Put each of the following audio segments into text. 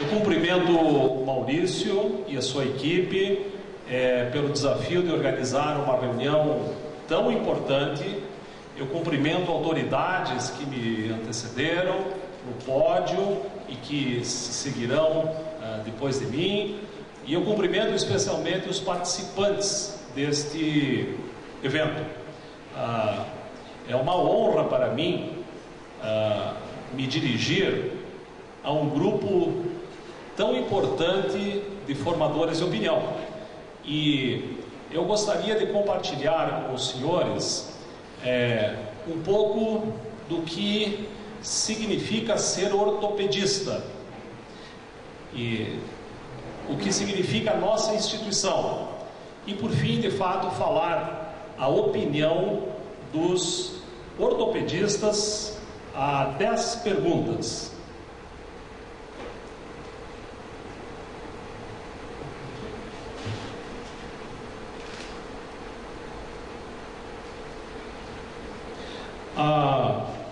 Eu cumprimento o Maurício e a sua equipe pelo desafio de organizar uma reunião tão importante. Eu cumprimento autoridades que me antecederam no pódio e que seguirão depois de mim. E eu cumprimento especialmente os participantes deste evento. É uma honra para mim me dirigir a um grupo tão importante de formadores de opinião. E eu gostaria de compartilhar com os senhores um pouco do que significa ser ortopedista e o que significa a nossa instituição. E por fim, de fato, falar a opinião dos ortopedistas a 10 perguntas.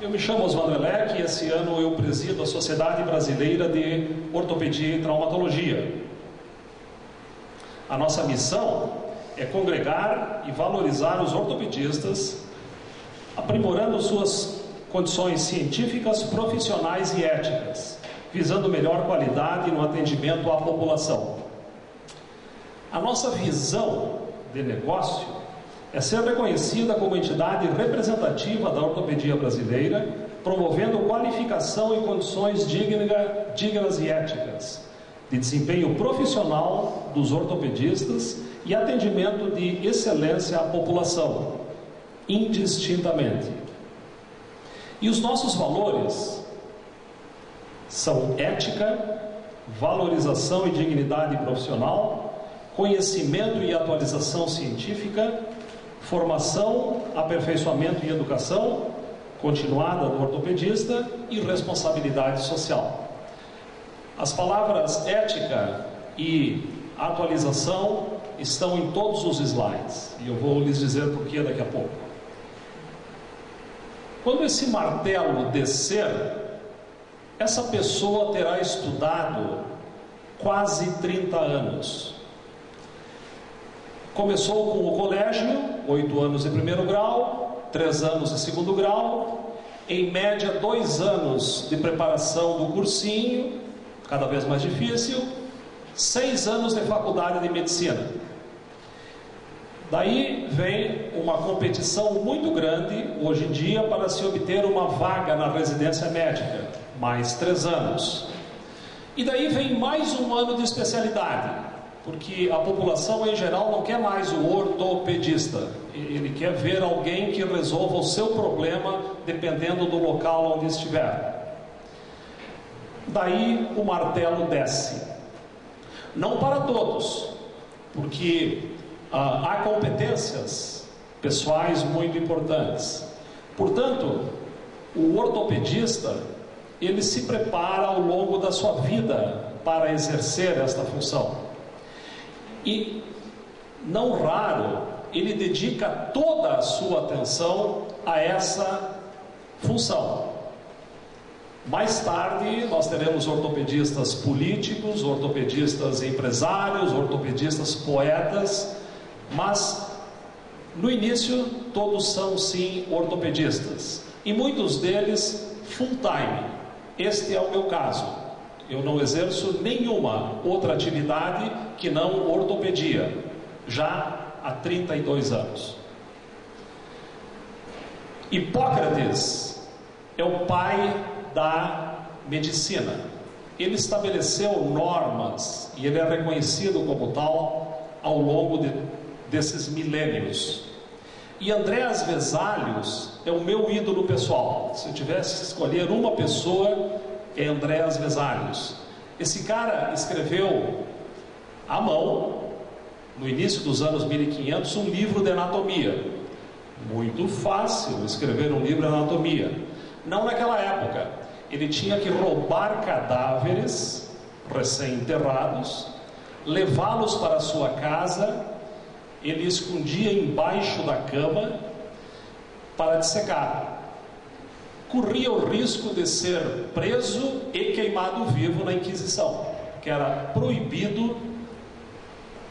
Eu me chamo Oswaldo Elec e esse ano eu presido a Sociedade Brasileira de Ortopedia e Traumatologia. A nossa missão é congregar e valorizar os ortopedistas, aprimorando suas condições científicas, profissionais e éticas, visando melhor qualidade no atendimento à população. A nossa visão de negócio é ser reconhecida como entidade representativa da ortopedia brasileira, promovendo qualificação e condições dignas e éticas de desempenho profissional dos ortopedistas e atendimento de excelência à população, indistintamente. E os nossos valores são ética, valorização e dignidade profissional, conhecimento e atualização científica, formação, aperfeiçoamento e educação continuada do ortopedista e responsabilidade social. As palavras ética e atualização estão em todos os slides e eu vou lhes dizer por que daqui a pouco. Quando esse martelo descer, essa pessoa terá estudado quase 30 anos. Começou com o colégio, 8 anos de primeiro grau, 3 anos de segundo grau, em média 2 anos de preparação do cursinho, cada vez mais difícil, 6 anos de faculdade de medicina. Daí vem uma competição muito grande, hoje em dia, para se obter uma vaga na residência médica, mais 3 anos. E daí vem mais 1 ano de especialidade, porque a população em geral não quer mais o ortopedista, ele quer ver alguém que resolva o seu problema dependendo do local onde estiver. Daí o martelo desce. Não para todos, porque há competências pessoais muito importantes. Portanto, o ortopedista, ele se prepara ao longo da sua vida para exercer esta função. E, não raro, ele dedica toda a sua atenção a essa função. Mais tarde, nós teremos ortopedistas políticos, ortopedistas empresários, ortopedistas poetas, mas, no início, todos são, sim, ortopedistas. E muitos deles, full time. Este é o meu caso. Eu não exerço nenhuma outra atividade que não ortopedia, já há 32 anos. Hipócrates é o pai da medicina. Ele estabeleceu normas e ele é reconhecido como tal ao longo desses milênios. E Andreas Vesalius é o meu ídolo pessoal. Se eu tivesse que escolher uma pessoa, é Andreas Vesalius. Esse cara escreveu à mão, no início dos anos 1500, um livro de anatomia. Muito fácil escrever um livro de anatomia. Não naquela época. Ele tinha que roubar cadáveres recém-enterrados, levá-los para a sua casa, ele escondia embaixo da cama para dissecar. Corria o risco de ser preso e queimado vivo na Inquisição. que era proibido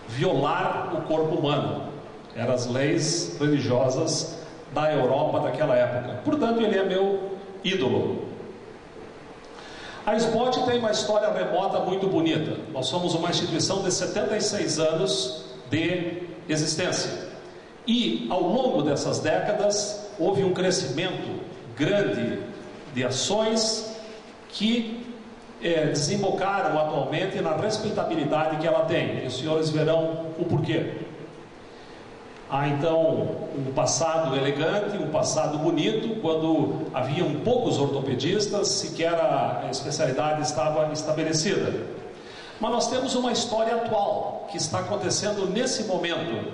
violar o corpo humano. Eram as leis religiosas da Europa daquela época. Portanto, ele é meu ídolo. A SBOT tem uma história remota muito bonita. Nós somos uma instituição de 76 anos de existência. E, ao longo dessas décadas, houve um crescimento grande de ações que desembocaram atualmente na respeitabilidade que ela tem. E os senhores verão o porquê. Há então um passado elegante, um passado bonito, quando haviam poucos ortopedistas, sequer a especialidade estava estabelecida. Mas nós temos uma história atual, que está acontecendo nesse momento.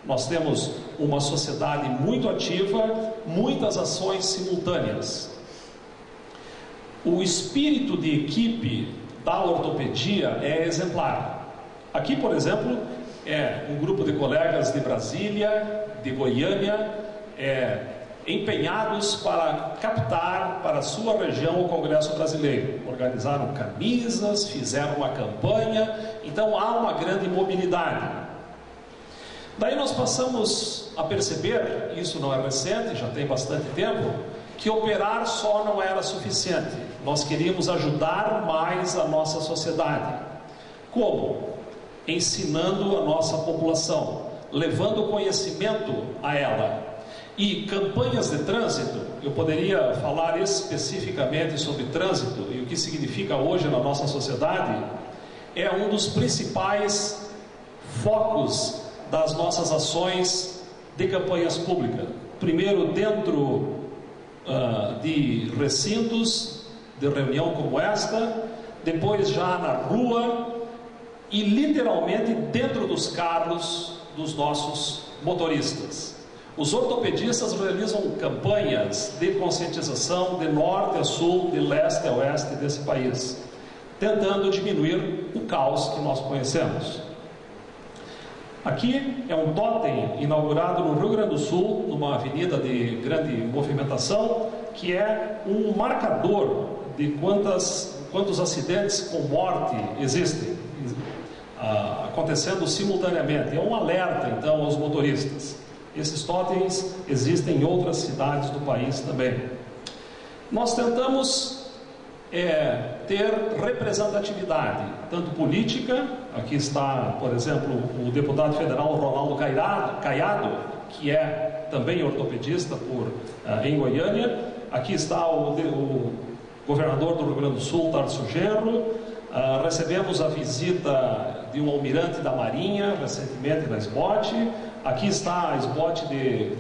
Nós temos uma sociedade muito ativa, muitas ações simultâneas. O espírito de equipe da ortopedia é exemplar. Aqui, por exemplo, é um grupo de colegas de Brasília, de Goiânia, empenhados para captar para a sua região o Congresso Brasileiro. Organizaram camisas, fizeram uma campanha, então há uma grande mobilidade. Daí nós passamos a perceber, isso não é recente, já tem bastante tempo, que operar só não era suficiente. Nós queríamos ajudar mais a nossa sociedade. Como? Ensinando a nossa população, levando conhecimento a ela. E campanhas de trânsito, eu poderia falar especificamente sobre trânsito e o que significa hoje na nossa sociedade, é um dos principais focos das nossas ações de campanhas públicas. Primeiro dentro de recintos de reunião como esta, depois já na rua, e literalmente dentro dos carros dos nossos motoristas. Os ortopedistas realizam campanhas de conscientização de norte a sul, de leste a oeste desse país, tentando diminuir o caos que nós conhecemos. Aqui é um totem inaugurado no Rio Grande do Sul, numa avenida de grande movimentação, que é um marcador de quantos acidentes com morte existem acontecendo simultaneamente. É um alerta então aos motoristas. Esses totens existem em outras cidades do país também. Nós tentamos ter representatividade, tanto política. Aqui está, por exemplo, o deputado federal Ronaldo Caiado, que é também ortopedista em Goiânia. Aqui está o governador do Rio Grande do Sul, Tarcísio Genro. Recebemos a visita de um almirante da Marinha recentemente na SBOT. Aqui está a SBOT de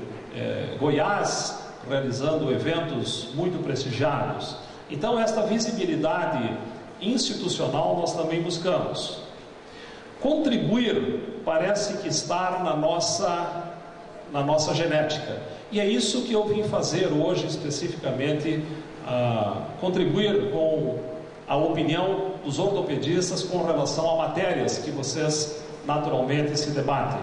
Goiás, realizando eventos muito prestigiados. Então, esta visibilidade institucional nós também buscamos. Contribuir parece que estar na nossa genética. E é isso que eu vim fazer hoje, especificamente, contribuir com a opinião dos ortopedistas com relação a matérias que vocês naturalmente se debatem.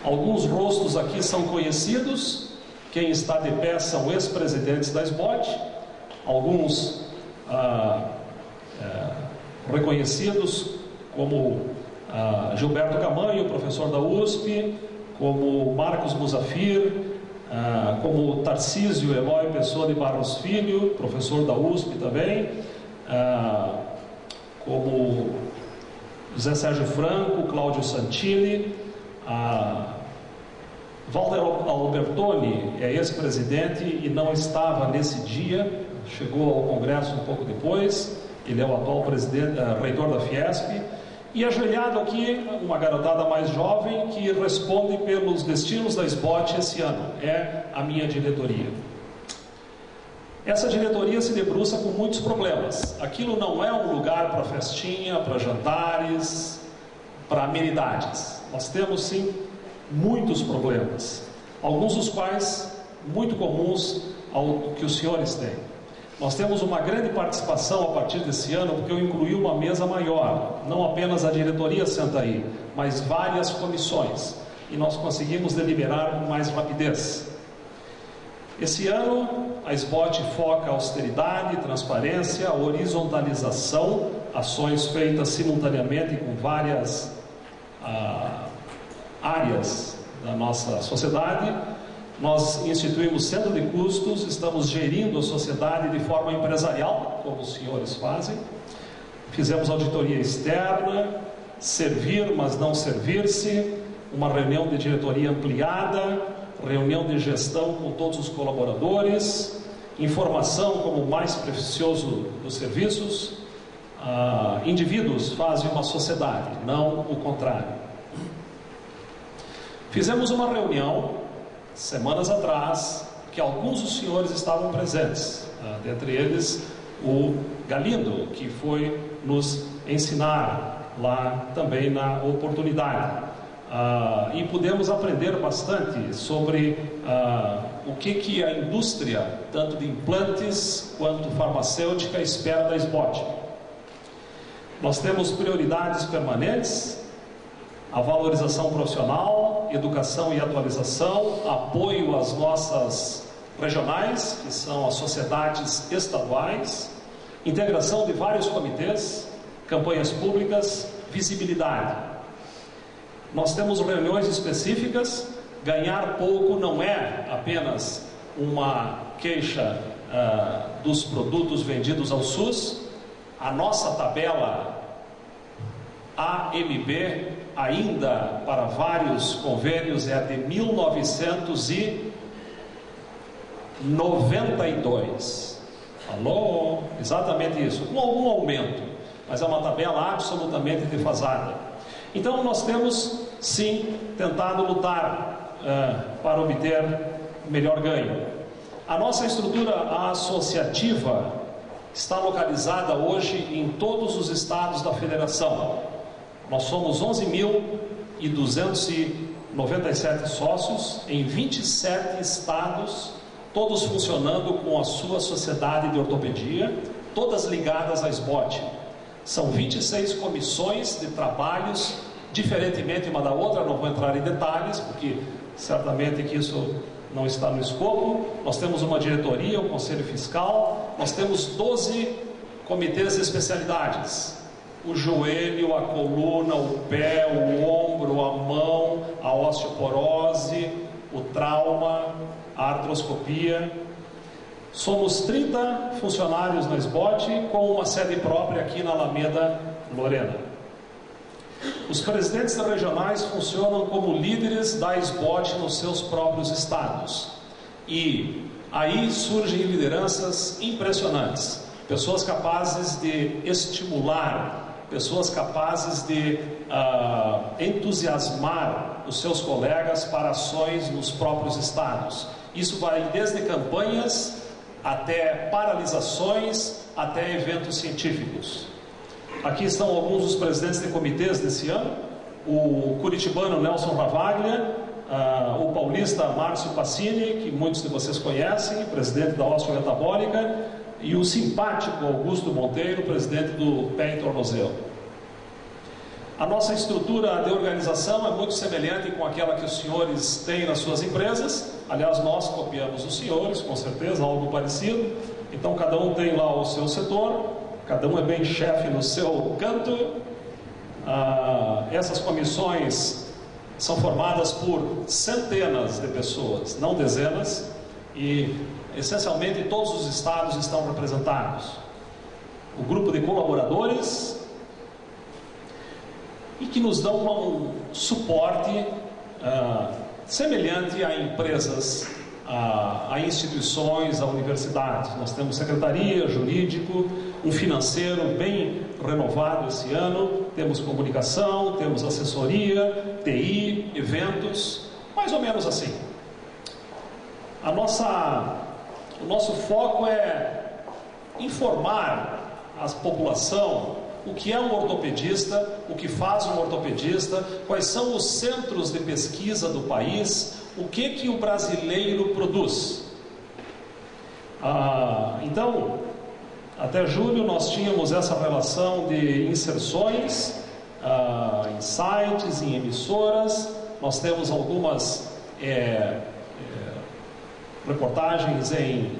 Alguns rostos aqui são conhecidos. Quem está de pé são ex-presidentes da SBOT, alguns reconhecidos como Gilberto Camanho, professor da USP, como Marcos Musafir, como Tarcísio Eloy Pessoa de Barros Filho, professor da USP também, como José Sérgio Franco, Cláudio Santilli, Walter Albertoni é ex-presidente e não estava nesse dia, chegou ao Congresso um pouco depois. Ele é o atual reitor da Fiesp. E ajoelhado aqui, uma garotada mais jovem que responde pelos destinos da SBOT esse ano. É a minha diretoria. Essa diretoria se debruça com muitos problemas. Aquilo não é um lugar para festinha, para jantares, para amenidades. Nós temos sim muitos problemas, alguns dos quais muito comuns ao que os senhores têm. Nós temos uma grande participação a partir desse ano, porque eu incluí uma mesa maior, não apenas a diretoria senta aí, mas várias comissões, e nós conseguimos deliberar com mais rapidez. Esse ano, a SBOT foca austeridade, transparência, horizontalização, ações feitas simultaneamente com várias áreas da nossa sociedade. Nós instituímos centro de custos, estamos gerindo a sociedade de forma empresarial, como os senhores fazem. Fizemos auditoria externa, servir, mas não servir-se, uma reunião de diretoria ampliada, reunião de gestão com todos os colaboradores, informação como o mais precioso dos serviços. Indivíduos fazem uma sociedade, não o contrário. Fizemos uma reunião, semanas atrás, que alguns dos senhores estavam presentes, dentre eles o Galindo, que foi nos ensinar lá também na oportunidade. E pudemos aprender bastante sobre o que a indústria, tanto de implantes quanto farmacêutica, espera da SBOT. Nós temos prioridades permanentes: a valorização profissional, educação e atualização, apoio às nossas regionais, que são as sociedades estaduais, integração de vários comitês, campanhas públicas, visibilidade. Nós temos reuniões específicas. Ganhar pouco não é apenas uma queixa dos produtos vendidos ao SUS. A nossa tabela AMB, ainda para vários convênios, é a de 1992. Alô? Exatamente isso, com algum aumento, mas é uma tabela absolutamente defasada. Então nós temos sim tentado lutar para obter melhor ganho. A nossa estrutura associativa está localizada hoje em todos os estados da federação. Nós somos 11.297 sócios em 27 estados, todos funcionando com a sua sociedade de ortopedia, todas ligadas à SBOT. São 26 comissões de trabalhos, diferentemente uma da outra. Não vou entrar em detalhes, porque certamente que isso não está no escopo. Nós temos uma diretoria, um conselho fiscal, nós temos 12 comitês de especialidades: o joelho, a coluna, o pé, o ombro, a mão, a osteoporose, o trauma, a artroscopia. Somos 30 funcionários na SBOT, com uma sede própria aqui na Alameda Lorena. Os presidentes regionais funcionam como líderes da SBOT nos seus próprios estados. E aí surgem lideranças impressionantes. Pessoas capazes de estimular, pessoas capazes de entusiasmar os seus colegas para ações nos próprios estados. Isso vai desde campanhas até paralisações, até eventos científicos. Aqui estão alguns dos presidentes de comitês desse ano: o curitibano Nelson Ravaglia, o paulista Márcio Passini, que muitos de vocês conhecem, presidente da Osteometabólica, e o simpático Augusto Monteiro, presidente do Pé e Tornozelo. A nossa estrutura de organização é muito semelhante com aquela que os senhores têm nas suas empresas. Aliás, nós copiamos os senhores, com certeza, algo parecido. Então, cada um tem lá o seu setor, cada um é bem chefe no seu canto. Essas comissões são formadas por centenas de pessoas, não dezenas, e essencialmente todos os estados estão representados. O grupo de colaboradores, e que nos dão um suporte semelhante a empresas, a instituições, a universidades. Nós temos secretaria, jurídico, um financeiro bem renovado esse ano, temos comunicação, temos assessoria, TI, eventos, mais ou menos assim. O nosso foco é informar a população o que é um ortopedista, o que faz um ortopedista, quais são os centros de pesquisa do país, o que o brasileiro produz. Então, até julho nós tínhamos essa relação de inserções em sites, em emissoras. Nós temos algumas reportagens em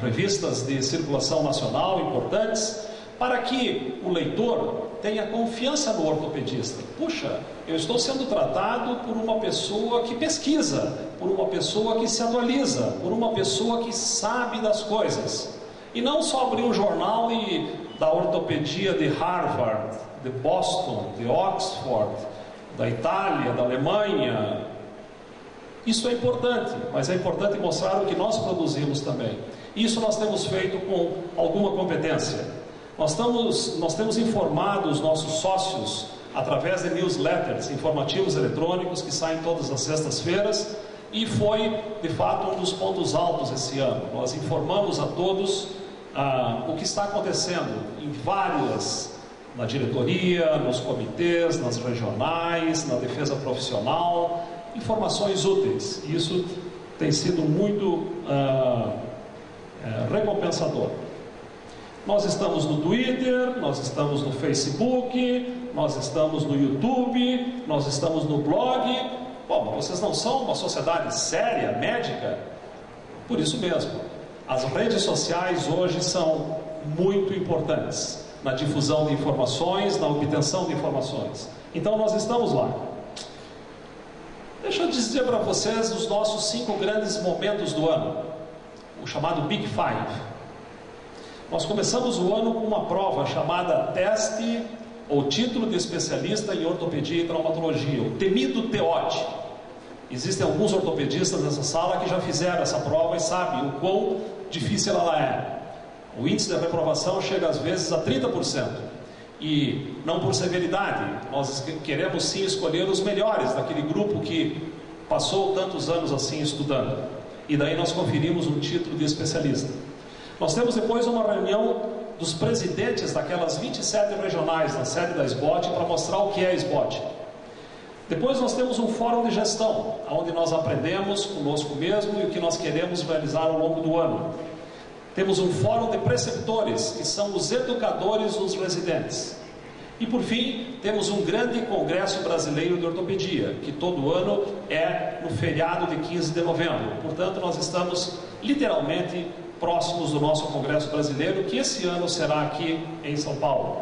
revistas de circulação nacional importantes, para que o leitor tenha confiança no ortopedista. Puxa, eu estou sendo tratado por uma pessoa que pesquisa, por uma pessoa que se atualiza, por uma pessoa que sabe das coisas. E não só abrir um jornal da ortopedia de Harvard, de Boston, de Oxford, da Itália, da Alemanha. Isso é importante, mas é importante mostrar o que nós produzimos também. Isso nós temos feito com alguma competência. Nós temos informado os nossos sócios através de newsletters, informativos eletrônicos que saem todas as sextas-feiras, e foi, de fato, um dos pontos altos esse ano. Nós informamos a todos o que está acontecendo em na diretoria, nos comitês, nas regionais, na defesa profissional, informações úteis. Isso tem sido muito recompensador. Nós estamos no Twitter, nós estamos no Facebook, nós estamos no YouTube, nós estamos no blog. Bom, vocês não são uma sociedade séria, médica? Por isso mesmo. As redes sociais hoje são muito importantes na difusão de informações, na obtenção de informações. Então nós estamos lá. Deixa eu dizer para vocês os nossos 5 grandes momentos do ano, o chamado Big Five. Nós começamos o ano com uma prova chamada Teste ou Título de Especialista em Ortopedia e Traumatologia, o temido TEOT. Existem alguns ortopedistas nessa sala que já fizeram essa prova e sabem o quão difícil ela é. O índice de reprovação chega às vezes a 30%. E não por severidade, nós queremos sim escolher os melhores daquele grupo que passou tantos anos assim estudando. E daí nós conferimos um título de especialista. Nós temos depois uma reunião dos presidentes daquelas 27 regionais na sede da SBOT para mostrar o que é a SBOT. Depois nós temos um fórum de gestão, onde nós aprendemos conosco mesmo e o que nós queremos realizar ao longo do ano. Temos um fórum de preceptores, que são os educadores dos residentes. E por fim, temos um grande congresso brasileiro de ortopedia, que todo ano é no feriado de 15 de novembro. Portanto, nós estamos literalmente próximos do nosso congresso brasileiro, que esse ano será aqui em São Paulo.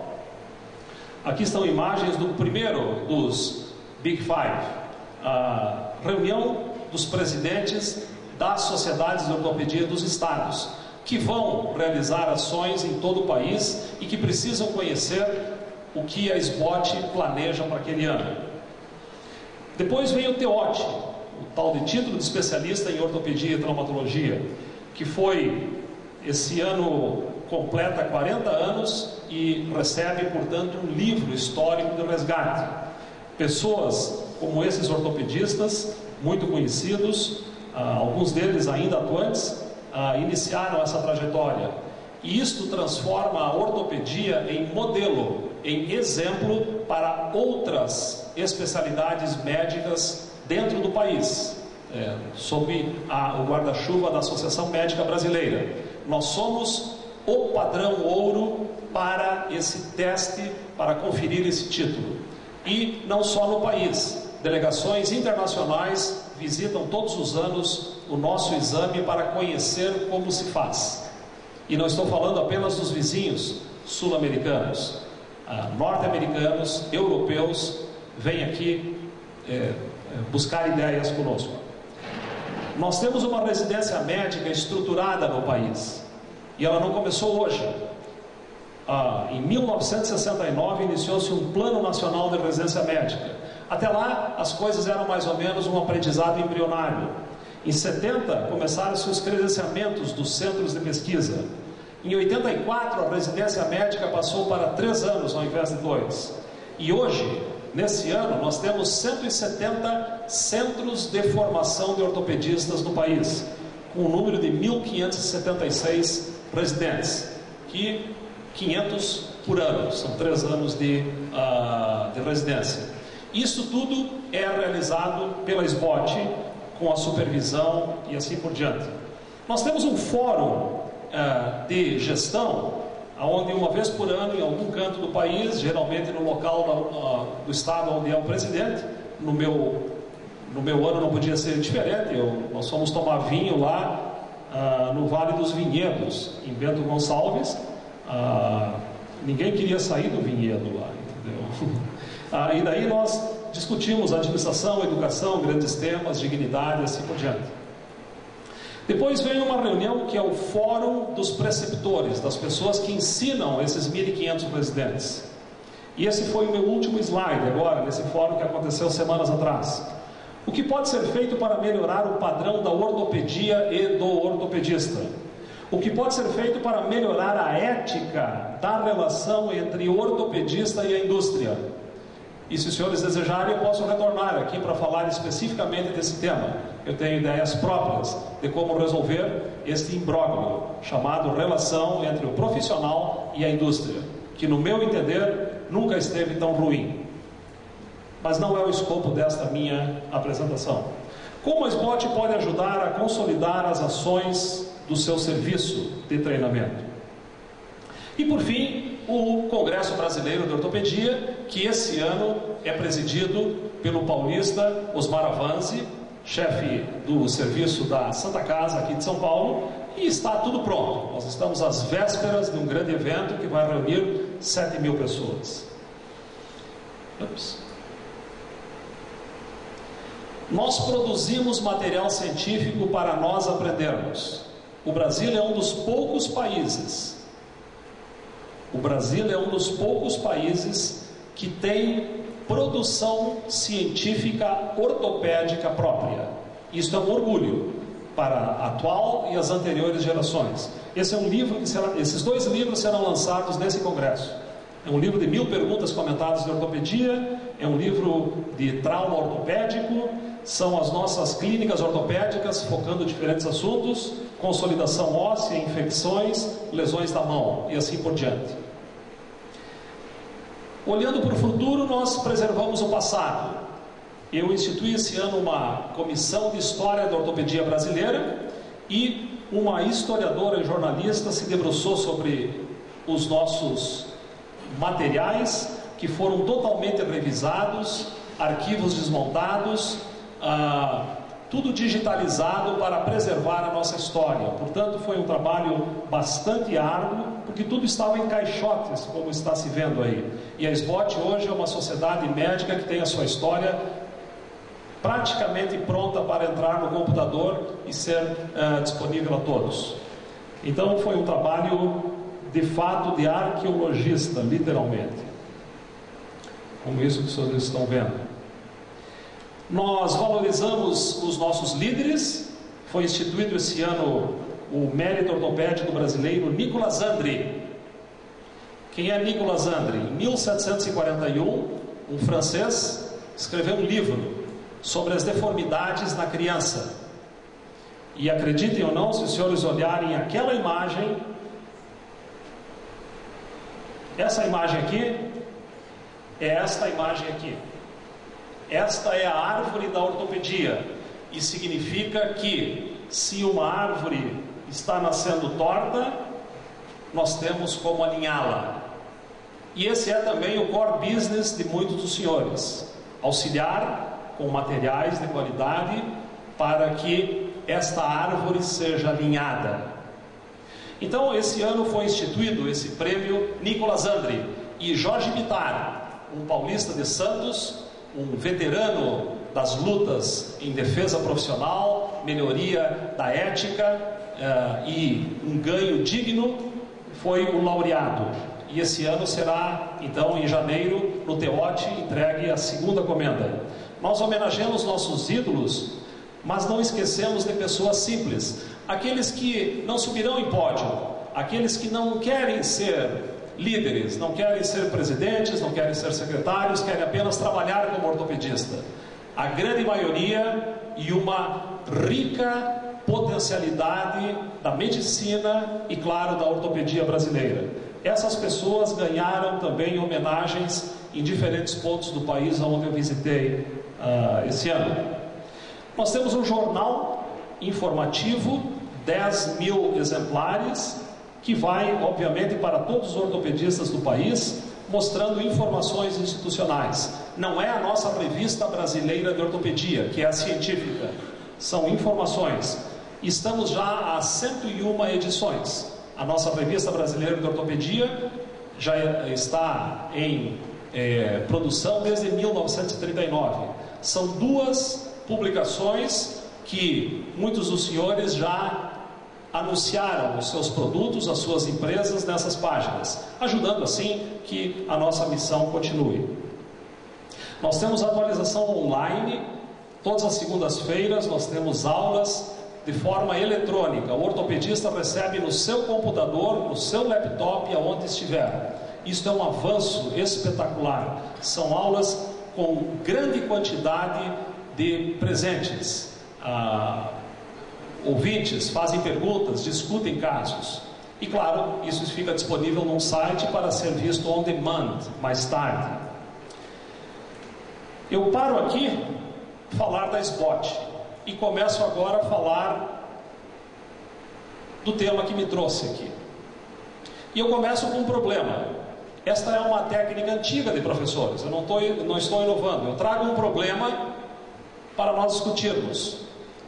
Aqui estão imagens do primeiro dos Big Five, a reunião dos presidentes das sociedades de ortopedia dos estados, que vão realizar ações em todo o país e que precisam conhecer o que a SBOT planeja para aquele ano. Depois vem o TEOT, o tal de título de especialista em ortopedia e traumatologia, que foi, esse ano, completa 40 anos e recebe, portanto, um livro histórico de resgate. Pessoas como esses ortopedistas, muito conhecidos, alguns deles ainda atuantes, iniciaram essa trajetória. E isto transforma a ortopedia em modelo, em exemplo para outras especialidades médicas dentro do país, sob o guarda-chuva da Associação Médica Brasileira. Nós somos o padrão ouro para esse teste, para conferir esse título. E não só no país, delegações internacionais visitam todos os anos o nosso exame para conhecer como se faz. E não estou falando apenas dos vizinhos sul-americanos, norte-americanos, europeus, vêm aqui buscar ideias conosco. Nós temos uma residência médica estruturada no país, e ela não começou hoje. Em 1969 iniciou-se um Plano Nacional de Residência Médica. Até lá as coisas eram mais ou menos um aprendizado embrionário. Em 70 começaram-se os credenciamentos dos centros de pesquisa. Em 84 a residência médica passou para 3 anos ao invés de 2. E hoje, nesse ano, nós temos 170 centros de formação de ortopedistas no país, com um número de 1.576 residentes, que 500 por ano, são 3 anos de residência. Isso tudo é realizado pela SBOT, com a supervisão e assim por diante. Nós temos um fórum de gestão, onde uma vez por ano, em algum canto do país, geralmente no local do estado onde é o presidente, no no meu ano não podia ser diferente. Nós fomos tomar vinho lá no Vale dos Vinhedos, em Bento Gonçalves. Ninguém queria sair do vinhedo lá, entendeu? E daí nós discutimos administração, educação, grandes temas, dignidade, assim por diante. Depois veio uma reunião que é o Fórum dos Preceptores, das pessoas que ensinam esses 1.500 residentes. E esse foi o meu último slide agora, nesse fórum que aconteceu semanas atrás. O que pode ser feito para melhorar o padrão da ortopedia e do ortopedista? O que pode ser feito para melhorar a ética da relação entre o ortopedista e a indústria? E se os senhores desejarem, eu posso retornar aqui para falar especificamente desse tema. Eu tenho ideias próprias de como resolver este imbróglio, chamado relação entre o profissional e a indústria, que no meu entender nunca esteve tão ruim. Mas não é o escopo desta minha apresentação. Como a SBOT pode ajudar a consolidar as ações do seu serviço de treinamento? E por fim, o Congresso Brasileiro de Ortopedia, que esse ano é presidido pelo paulista Osmar Avanzi, chefe do serviço da Santa Casa aqui de São Paulo, e está tudo pronto. Nós estamos às vésperas de um grande evento que vai reunir 7.000 pessoas. Nós produzimos material científico para nós aprendermos. O Brasil é um dos poucos países que tem produção científica ortopédica própria. Isso é um orgulho para a atual e as anteriores gerações. Esse é um livro esses 2 livros serão lançados nesse congresso. É um livro de 1000 perguntas comentadas de ortopedia, é um livro de trauma ortopédico, são as nossas clínicas ortopédicas focando diferentes assuntos, consolidação óssea, infecções, lesões da mão e assim por diante. Olhando para o futuro, nós preservamos o passado. Eu instituí esse ano uma comissão de história da ortopedia brasileira e uma historiadora e jornalista se debruçou sobre os nossos materiais, que foram totalmente revisados, arquivos desmontados, tudo digitalizado para preservar a nossa história. Portanto, foi um trabalho bastante árduo, porque tudo estava em caixotes, como está se vendo aí. E a SBOT hoje é uma sociedade médica que tem a sua história praticamente pronta para entrar no computador e ser disponível a todos. Então foi um trabalho de fato de arqueologista, literalmente, como isso que vocês estão vendo. Nós valorizamos os nossos líderes. Foi instituído esse ano o mérito ortopédico brasileiro Nicolas Andri. Quem é Nicolas Andri? Em 1741, um francês escreveu um livro sobre as deformidades na criança. E acreditem ou não, se os senhores olharem aquela imagem, essa imagem aqui é esta imagem aqui. Esta é a árvore da ortopedia, e significa que se uma árvore está nascendo torta, nós temos como alinhá-la. E esse é também o core business de muitos dos senhores: auxiliar com materiais de qualidade para que esta árvore seja alinhada. Então, esse ano foi instituído esse prêmio Nicolas Andri, e Jorge Bittar, um paulista de Santos, um veterano das lutas em defesa profissional, melhoria da ética e um ganho digno, foi o laureado. E esse ano será, então, em janeiro, no Teote, entregue a segunda comenda. Nós homenageamos nossos ídolos, mas não esquecemos de pessoas simples, aqueles que não subirão em pódio, aqueles que não querem ser líderes, não querem ser presidentes, não querem ser secretários, querem apenas trabalhar como ortopedista. A grande maioria, e uma rica potencialidade da medicina e, claro, da ortopedia brasileira. Essas pessoas ganharam também homenagens em diferentes pontos do país onde eu visitei esse ano. Nós temos um jornal informativo, 10.000 exemplares, que vai, obviamente, para todos os ortopedistas do país, mostrando informações institucionais. Não é a nossa revista brasileira de ortopedia, que é a científica. São informações. Estamos já há 101 edições. A nossa revista brasileira de ortopedia já está em produção desde 1939. São 2 publicações que muitos dos senhores já anunciaram os seus produtos, as suas empresas nessas páginas, ajudando assim que a nossa missão continue. Nós temos atualização online, todas as segundas-feiras nós temos aulas de forma eletrônica. O ortopedista recebe no seu computador, no seu laptop, aonde estiver. Isso é um avanço espetacular. São aulas com grande quantidade de presentes. Ouvintes fazem perguntas, discutem casos. E claro, isso fica disponível num site para ser visto on demand, mais tarde. Eu paro aqui falar da SBOT e começo agora a falar do tema que me trouxe aqui. E eu começo com um problema. Esta é uma técnica antiga de professores, eu não estou inovando. Eu trago um problema para nós discutirmos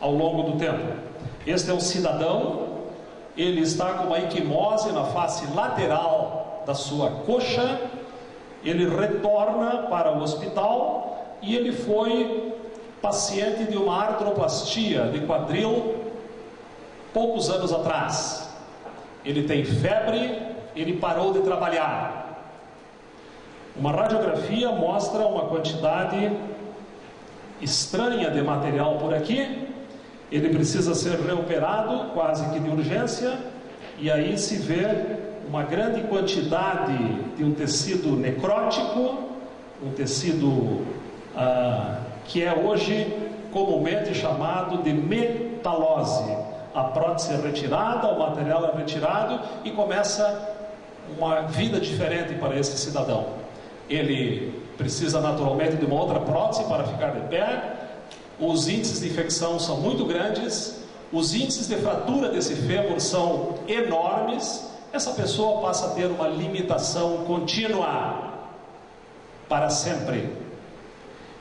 ao longo do tempo. Este é um cidadão, ele está com uma equimose na face lateral da sua coxa, ele retorna para o hospital e ele foi paciente de uma artroplastia de quadril poucos anos atrás. Ele tem febre, ele parou de trabalhar. Uma radiografia mostra uma quantidade estranha de material por aqui. Ele precisa ser reoperado, quase que de urgência, e aí se vê uma grande quantidade de um tecido necrótico, um tecido que é hoje comumente chamado de metalose. A prótese é retirada, o material é retirado e começa uma vida diferente para esse cidadão. Ele precisa naturalmente de uma outra prótese para ficar de pé. Os índices de infecção são muito grandes, os índices de fratura desse fêmur são enormes. Essa pessoa passa a ter uma limitação contínua para sempre.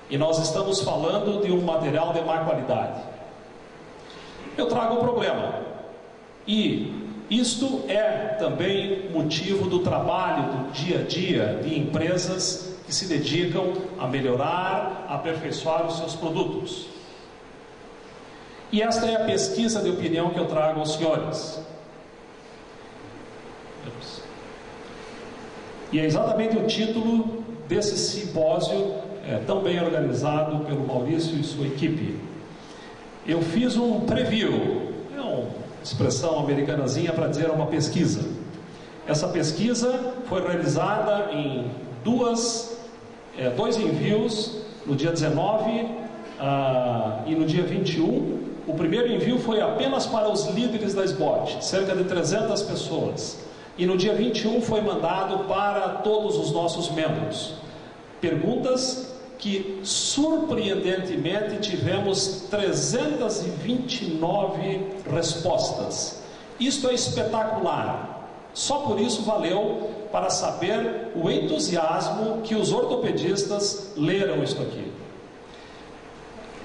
E nós estamos falando de um material de má qualidade. Eu trago um problema. E isto é também motivo do trabalho do dia a dia de empresas que se dedicam a melhorar, a aperfeiçoar os seus produtos. E esta é a pesquisa de opinião que eu trago aos senhores. E é exatamente o título desse simpósio tão bem organizado pelo Maurício e sua equipe. Eu fiz um preview, é uma expressão americanazinha para dizer uma pesquisa. Essa pesquisa foi realizada em dois envios, no dia 19 e no dia 21. O primeiro envio foi apenas para os líderes da SBOT, cerca de 300 pessoas. E no dia 21 foi mandado para todos os nossos membros. Perguntas que, surpreendentemente, tivemos 329 respostas. Isto é espetacular. Só por isso valeu para saber o entusiasmo que os ortopedistas leram isto aqui.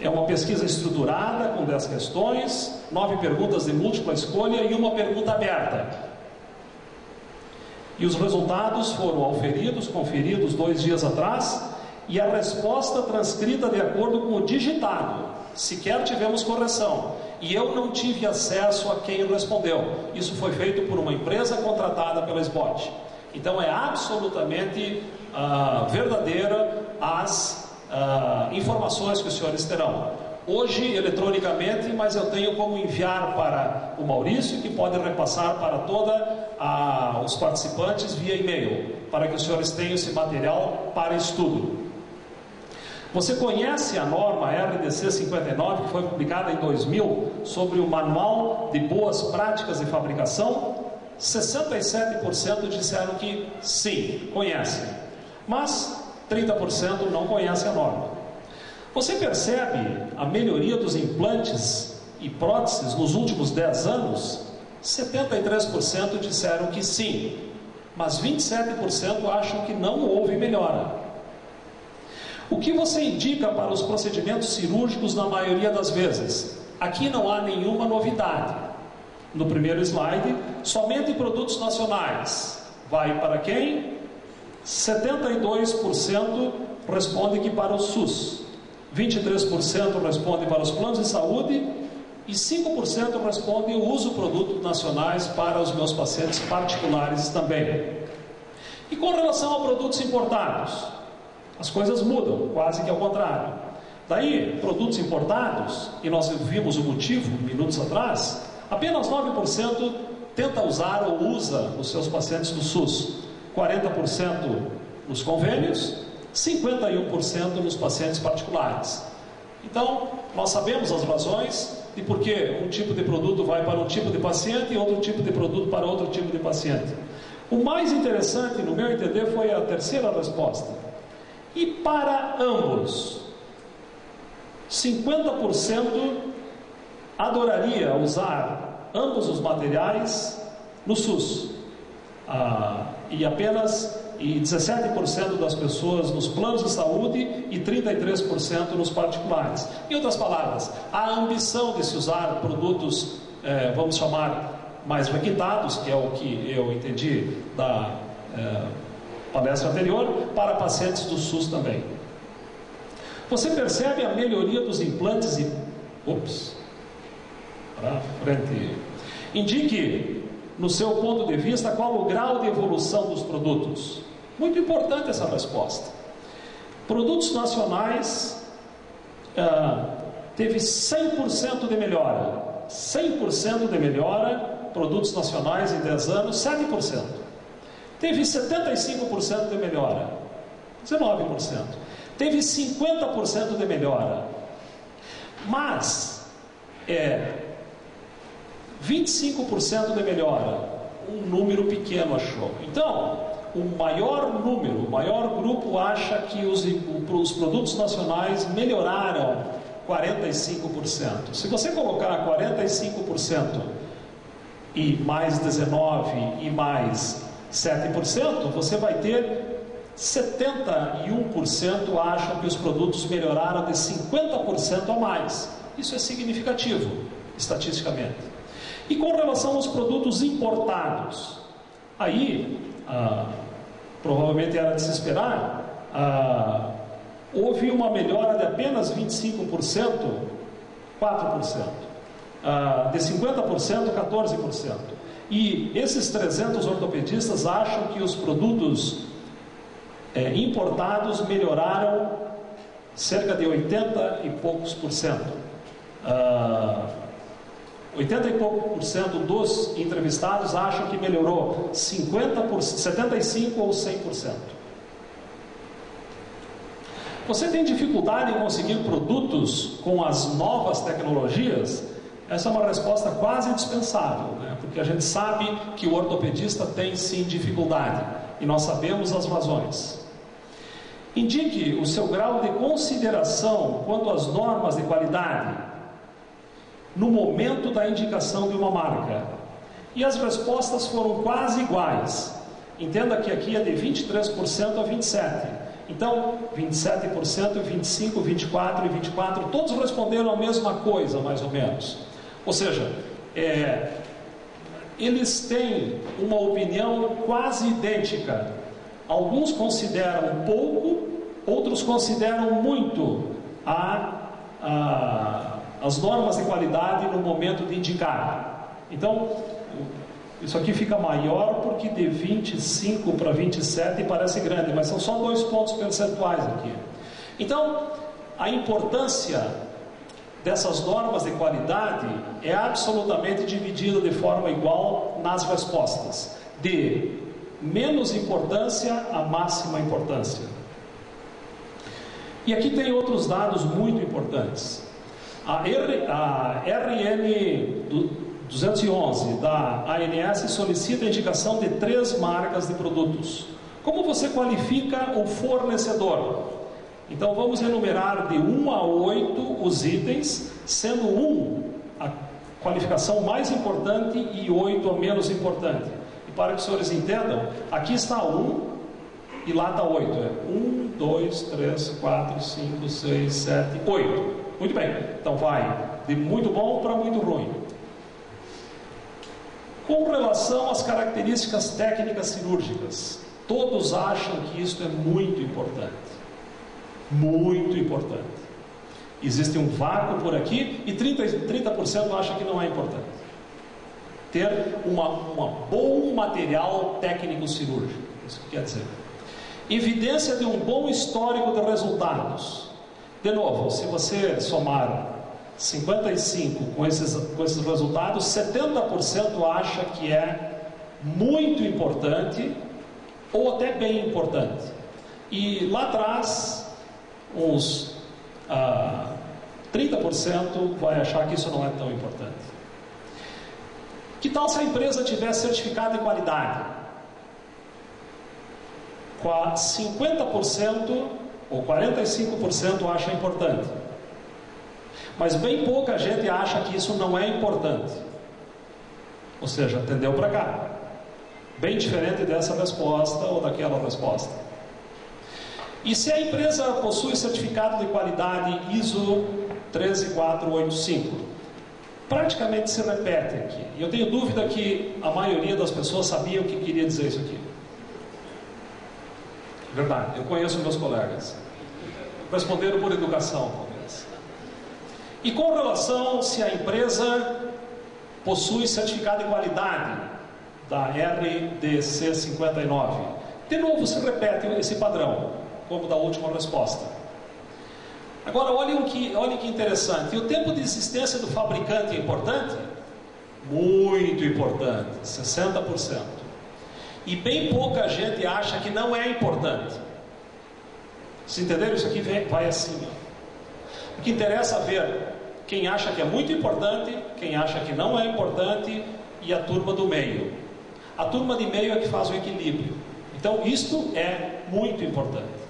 É uma pesquisa estruturada com 10 questões, 9 perguntas de múltipla escolha e uma pergunta aberta. E os resultados foram conferidos 2 dias atrás, e a resposta transcrita de acordo com o digitado. Sequer tivemos correção. E eu não tive acesso a quem respondeu. Isso foi feito por uma empresa contratada pela SBOT. Então é absolutamente verdadeira as informações que os senhores terão. Hoje, eletronicamente, mas eu tenho como enviar para o Maurício, que pode repassar para todos os participantes via e-mail, para que os senhores tenham esse material para estudo. Você conhece a norma RDC 59, que foi publicada em 2000, sobre o Manual de Boas Práticas de Fabricação? 67% disseram que sim, conhecem, mas 30% não conhecem a norma. Você percebe a melhoria dos implantes e próteses nos últimos 10 anos? 73% disseram que sim. mas 27% acham que não houve melhora. O que você indica para os procedimentos cirúrgicos na maioria das vezes? Aqui não há nenhuma novidade. No primeiro slide, somente produtos nacionais. Vai para quem? 72% responde que para o SUS, 23% responde para os planos de saúde e 5% responde o uso de produtos nacionais para os meus pacientes particulares também. E com relação a produtos importados, as coisas mudam, quase que ao contrário. Daí, produtos importados, e nós vimos o motivo minutos atrás, apenas 9% tenta usar ou usa os seus pacientes do SUS, 40% nos convênios, 51% nos pacientes particulares. Então, nós sabemos as razões de por que um tipo de produto vai para um tipo de paciente e outro tipo de produto para outro tipo de paciente. O mais interessante, no meu entender, foi a terceira resposta. E para ambos, 50% adoraria usar ambos os materiais no SUS. E apenas 17% das pessoas nos planos de saúde e 33% nos particulares. Em outras palavras, a ambição de se usar produtos, vamos chamar, mais requintados, que é o que eu entendi da palestra anterior, para pacientes do SUS também. Você percebe a melhoria dos implantes e... para frente. Indique, no seu ponto de vista, qual o grau de evolução dos produtos. Muito importante essa resposta. Produtos nacionais teve 100% de melhora. 100% de melhora, produtos nacionais em 10 anos, 7%. Teve 75% de melhora, 19%. Teve 50% de melhora. Mas 25% de melhora, um número pequeno achou. Então, o maior número, o maior grupo acha que os produtos nacionais melhoraram 45%. Se você colocar 45% e mais 19% e mais 7%, você vai ter 71% acham que os produtos melhoraram de 50% a mais. Isso é significativo, estatisticamente. E com relação aos produtos importados, aí, provavelmente era de se esperar, houve uma melhora de apenas 25%, 4%, de 50%, 14%. E esses 300 ortopedistas acham que os produtos importados melhoraram cerca de 80 e poucos por cento. 80 e pouco por cento dos entrevistados acham que melhorou 75% ou 100%. Você tem dificuldade em conseguir produtos com as novas tecnologias? Essa é uma resposta quase dispensável, né? Porque a gente sabe que o ortopedista tem sim dificuldade e nós sabemos as razões. Indique o seu grau de consideração quanto às normas de qualidade no momento da indicação de uma marca. E as respostas foram quase iguais. Entenda que aqui é de 23% a 27%. Então, 27%, 25%, 24% e 24%, todos responderam a mesma coisa, mais ou menos. Ou seja, eles têm uma opinião quase idêntica. Alguns consideram pouco, outros consideram muito as normas de qualidade no momento de indicar. Então, isso aqui fica maior porque de 25 para 27 parece grande, mas são só 2 pontos percentuais aqui. Então, a importância dessas normas de qualidade é absolutamente dividida de forma igual nas respostas, de menos importância a máxima importância. E aqui tem outros dados muito importantes. A RN 211 da ANS solicita a indicação de 3 marcas de produtos. Como você qualifica o fornecedor? Então vamos enumerar de 1 a 8 os itens, sendo 1 a qualificação mais importante e 8 a menos importante. E para que os senhores entendam, aqui está 1 e lá está 8. É 1, 2, 3, 4, 5, 6, 7, 8. Muito bem. Então vai de muito bom para muito ruim. Com relação às características técnicas cirúrgicas, todos acham que isso é muito importante. Muito importante. Existe um vácuo por aqui e 30% acham que não é importante. Ter um bom material técnico cirúrgico. Isso que quer dizer. Evidência de um bom histórico de resultados. De novo, se você somar 55 com esses resultados, 70% acha que é muito importante ou até bem importante. E lá atrás, uns 30% vai achar que isso não é tão importante. Que tal se a empresa tiver certificado de qualidade? 50% ou 45% acha importante. Mas bem pouca gente acha que isso não é importante. Ou seja, tendeu para cá. Bem diferente dessa resposta ou daquela resposta. E se a empresa possui certificado de qualidade ISO 13485? Praticamente se repete aqui. E eu tenho dúvida que a maioria das pessoas sabia o que queria dizer isso aqui. Verdade, eu conheço meus colegas. Responderam por educação, talvez. E com relação se a empresa possui certificado de qualidade da RDC 59, de novo se repete esse padrão, como da última resposta. Agora, olhem que interessante. E o tempo de existência do fabricante é importante? Muito importante, 60%. E bem pouca gente acha que não é importante. Se entenderam? Isso aqui vai assim. O que interessa é ver quem acha que é muito importante, quem acha que não é importante e a turma do meio. A turma de meio é que faz o equilíbrio. Então, isto é muito importante.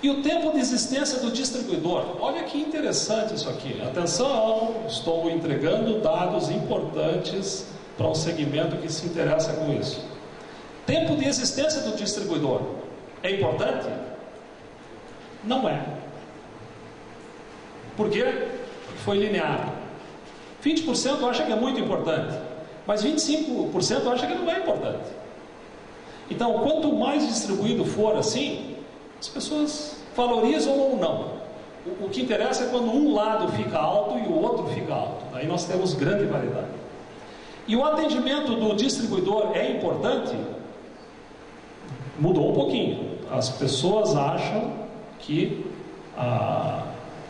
E o tempo de existência do distribuidor. Olha que interessante isso aqui. Atenção, estou entregando dados importantes para um segmento que se interessa com isso. Tempo de existência do distribuidor. É importante? Não é. Por quê? Porque foi linear. 20% acha que é muito importante, mas 25% acha que não é importante. Então, quanto mais distribuído for assim, as pessoas valorizam ou não. O que interessa é quando um lado fica alto e o outro fica alto. Aí nós temos grande variedade. E o atendimento do distribuidor é importante? Mudou um pouquinho. As pessoas acham que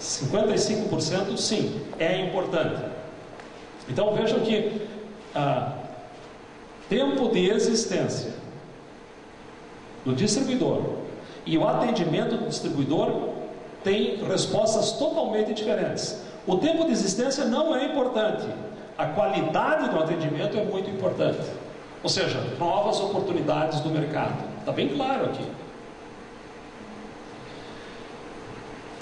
55% sim, é importante. Então vejam que tempo de existência do distribuidor e o atendimento do distribuidor tem respostas totalmente diferentes. O tempo de existência não é importante. A qualidade do atendimento é muito importante. Ou seja, novas oportunidades do mercado. Está bem claro aqui.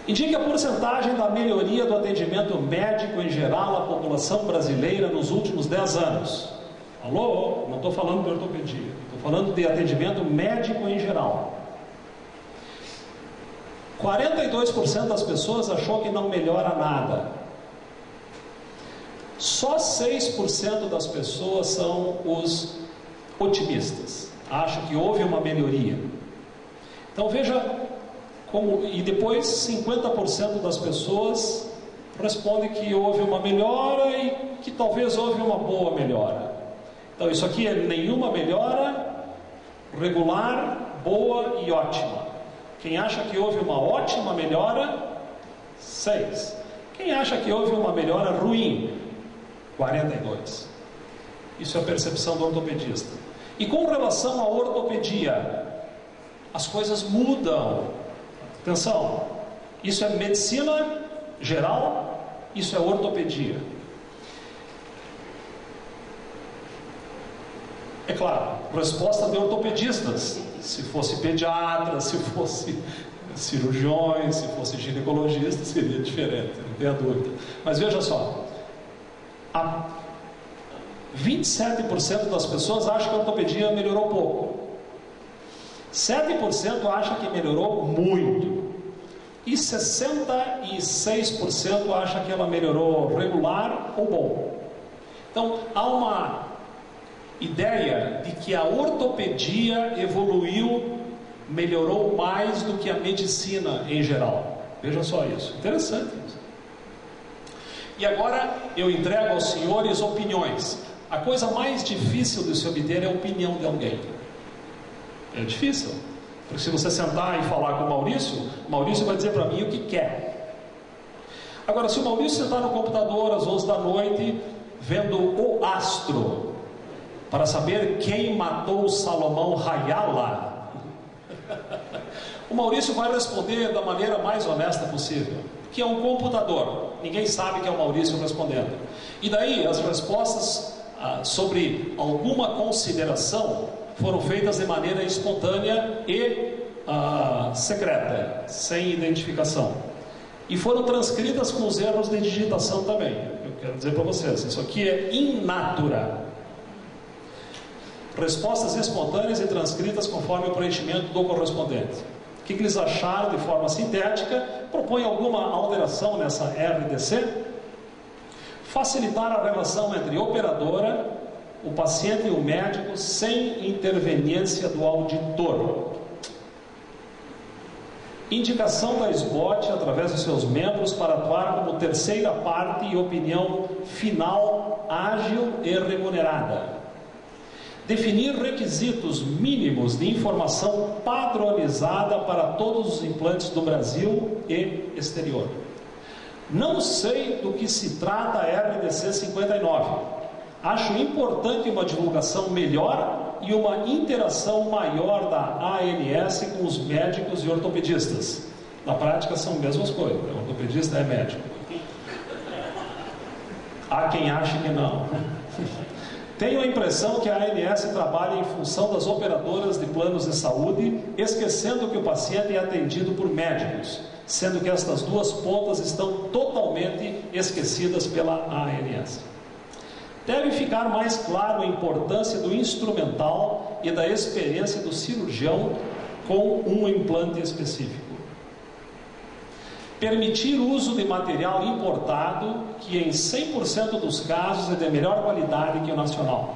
Indique a porcentagem da melhoria do atendimento médico em geral à população brasileira nos últimos 10 anos. Alô? Não estou falando de ortopedia. Estou falando de atendimento médico em geral. 42% das pessoas achou que não melhora nada. Só 6% das pessoas são os otimistas. Acham que houve uma melhoria. Então veja como... E depois 50% das pessoas respondem que houve uma melhora e que talvez houve uma boa melhora. Então isso aqui é nenhuma melhora, regular, boa e ótima. Quem acha que houve uma ótima melhora, 6. Quem acha que houve uma melhora ruim, 42. Isso é a percepção do ortopedista. E com relação à ortopedia, as coisas mudam. Atenção, isso é medicina geral, isso é ortopedia. É claro, resposta de ortopedistas. Se fosse pediatra, se fosse cirurgiões, se fosse ginecologista, seria diferente, não tenha dúvida. Mas veja só, 27% das pessoas acham que a ortopedia melhorou pouco. 7% acham que melhorou muito. E 66% acham que ela melhorou regular ou bom. Então, há uma ideia de que a ortopedia evoluiu, melhorou mais do que a medicina em geral. Veja só isso. Interessante isso. E agora eu entrego aos senhores opiniões. A coisa mais difícil de se obter é a opinião de alguém. É difícil. Porque se você sentar e falar com o Maurício vai dizer para mim o que quer. Agora, se o Maurício sentar no computador às 11 da noite, vendo o astro, para saber quem matou Salomão Hayala, o Maurício vai responder da maneira mais honesta possível, que é um computador. Ninguém sabe que é o Maurício respondendo. E daí as respostas sobre alguma consideração foram feitas de maneira espontânea e secreta, sem identificação. E foram transcritas com os erros de digitação também. Eu quero dizer para vocês, isso aqui é in natura. Respostas espontâneas e transcritas conforme o preenchimento do correspondente. O que eles acharam de forma sintética? Propõe alguma alteração nessa RDC? Facilitar a relação entre operadora, o paciente e o médico sem interveniência do auditor. Indicação da SBOT através dos seus membros para atuar como terceira parte e opinião final ágil e remunerada. Definir requisitos mínimos de informação padronizada para todos os implantes do Brasil e exterior. Não sei do que se trata a RDC 59. Acho importante uma divulgação melhor e uma interação maior da ANS com os médicos e ortopedistas. Na prática são as mesmas coisas. O ortopedista é médico. Há quem ache que não. Tenho a impressão que a ANS trabalha em função das operadoras de planos de saúde, esquecendo que o paciente é atendido por médicos, sendo que estas duas pontas estão totalmente esquecidas pela ANS. Deve ficar mais claro a importância do instrumental e da experiência do cirurgião com um implante específico. Permitir o uso de material importado, que em 100% dos casos é de melhor qualidade que o nacional.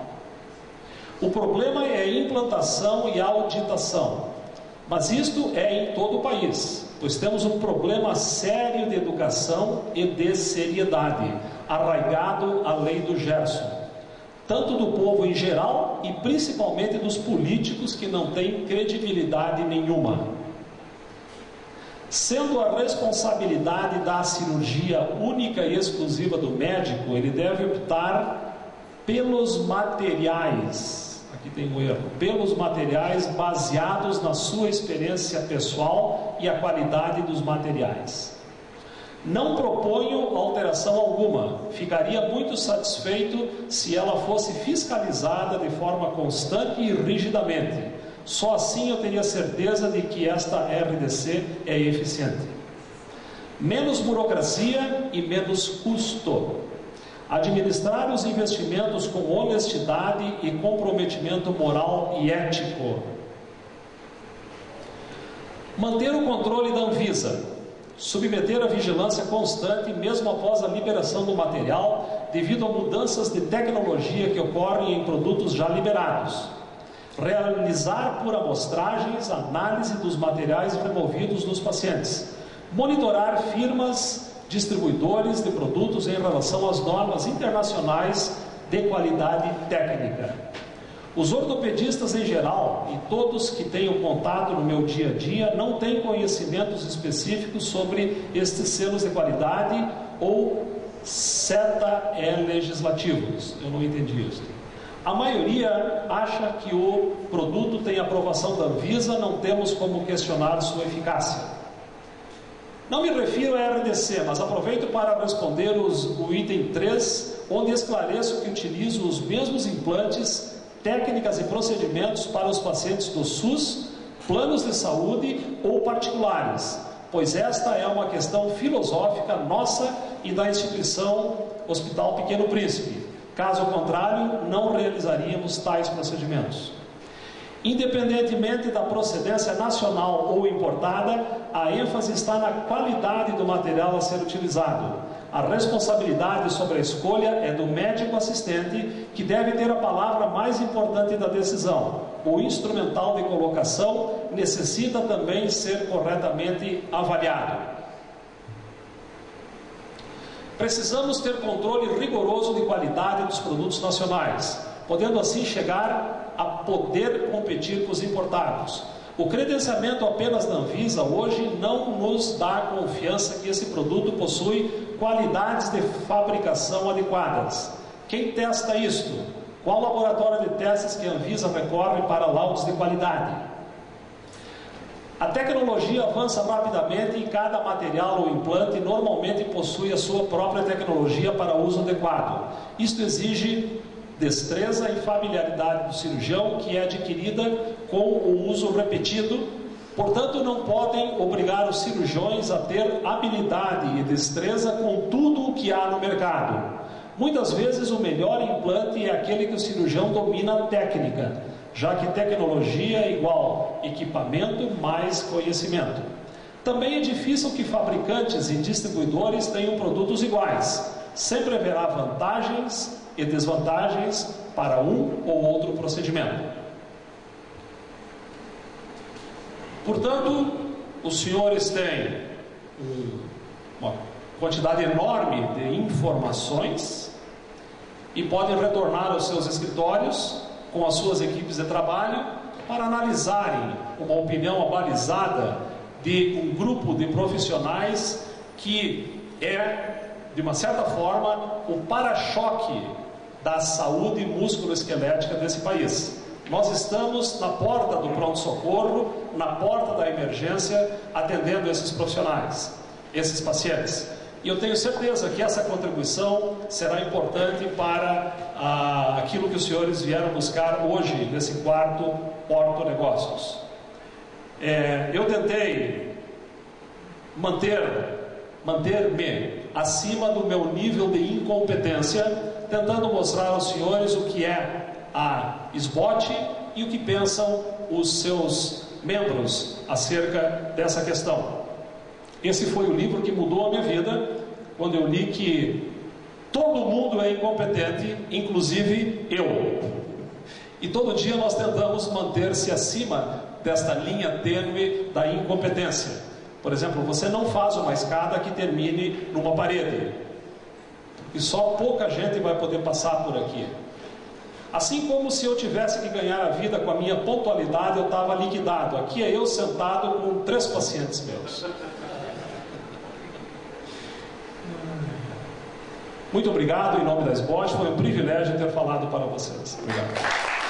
O problema é a implantação e a auditação, mas isto é em todo o país, pois temos um problema sério de educação e de seriedade, arraigado à lei do Gerson, tanto do povo em geral e principalmente dos políticos que não têm credibilidade nenhuma. Sendo a responsabilidade da cirurgia única e exclusiva do médico, ele deve optar pelos materiais, aqui tem um erro, pelos materiais baseados na sua experiência pessoal e a qualidade dos materiais. Não proponho alteração alguma, ficaria muito satisfeito se ela fosse fiscalizada de forma constante e rigidamente. Só assim eu teria certeza de que esta RDC é eficiente. Menos burocracia e menos custo. Administrar os investimentos com honestidade e comprometimento moral e ético. Manter o controle da Anvisa. Submeter a vigilância constante mesmo após a liberação do material, devido a mudanças de tecnologia que ocorrem em produtos já liberados. Realizar por amostragens análise dos materiais removidos dos pacientes. Monitorar firmas, distribuidores de produtos em relação às normas internacionais de qualidade técnica. Os ortopedistas em geral, e todos que tenho contato no meu dia a dia, não têm conhecimentos específicos sobre estes selos de qualidade ou legislativos. Eu não entendi isso. A maioria acha que o produto tem aprovação da Anvisa, não temos como questionar sua eficácia. Não me refiro à RDC, mas aproveito para responder o item 3, onde esclareço que utilizo os mesmos implantes, técnicas e procedimentos para os pacientes do SUS, planos de saúde ou particulares, pois esta é uma questão filosófica nossa e da instituição Hospital Pequeno Príncipe. Caso contrário, não realizaríamos tais procedimentos. Independentemente da procedência nacional ou importada, a ênfase está na qualidade do material a ser utilizado. A responsabilidade sobre a escolha é do médico assistente, que deve ter a palavra mais importante da decisão. O instrumental de colocação necessita também ser corretamente avaliado. Precisamos ter controle rigoroso de qualidade dos produtos nacionais, podendo assim chegar a poder competir com os importados. O credenciamento apenas da Anvisa hoje não nos dá confiança que esse produto possui qualidades de fabricação adequadas. Quem testa isto? Qual laboratório de testes que a Anvisa recorre para laudos de qualidade? A tecnologia avança rapidamente e cada material ou implante normalmente possui a sua própria tecnologia para uso adequado. Isto exige destreza e familiaridade do cirurgião, que é adquirida com o uso repetido. Portanto, não podem obrigar os cirurgiões a ter habilidade e destreza com tudo o que há no mercado. Muitas vezes o melhor implante é aquele que o cirurgião domina a técnica, já que tecnologia é igual equipamento mais conhecimento. Também é difícil que fabricantes e distribuidores tenham produtos iguais. Sempre haverá vantagens e desvantagens para um ou outro procedimento. Portanto, os senhores têm uma quantidade enorme de informações e podem retornar aos seus escritórios com as suas equipes de trabalho para analisarem uma opinião abalizada de um grupo de profissionais que é, de uma certa forma, o para-choque da saúde músculo-esquelética desse país. Nós estamos na porta do pronto-socorro, na porta da emergência, atendendo esses profissionais, esses pacientes. E eu tenho certeza que essa contribuição será importante para aquilo que os senhores vieram buscar hoje, nesse quarto Porto Negócios. Eu tentei manter-me acima do meu nível de incompetência, tentando mostrar aos senhores o que é a SBOT e o que pensam os seus membros acerca dessa questão. Esse foi o livro que mudou a minha vida, quando eu li que todo mundo é incompetente, inclusive eu. E todo dia nós tentamos manter-se acima desta linha tênue da incompetência. Por exemplo, você não faz uma escada que termine numa parede, e só pouca gente vai poder passar por aqui. Assim como se eu tivesse que ganhar a vida com a minha pontualidade, eu estava liquidado. Aqui é eu sentado com 3 pacientes meus. Muito obrigado em nome da SBOT, foi um privilégio ter falado para vocês. Obrigado.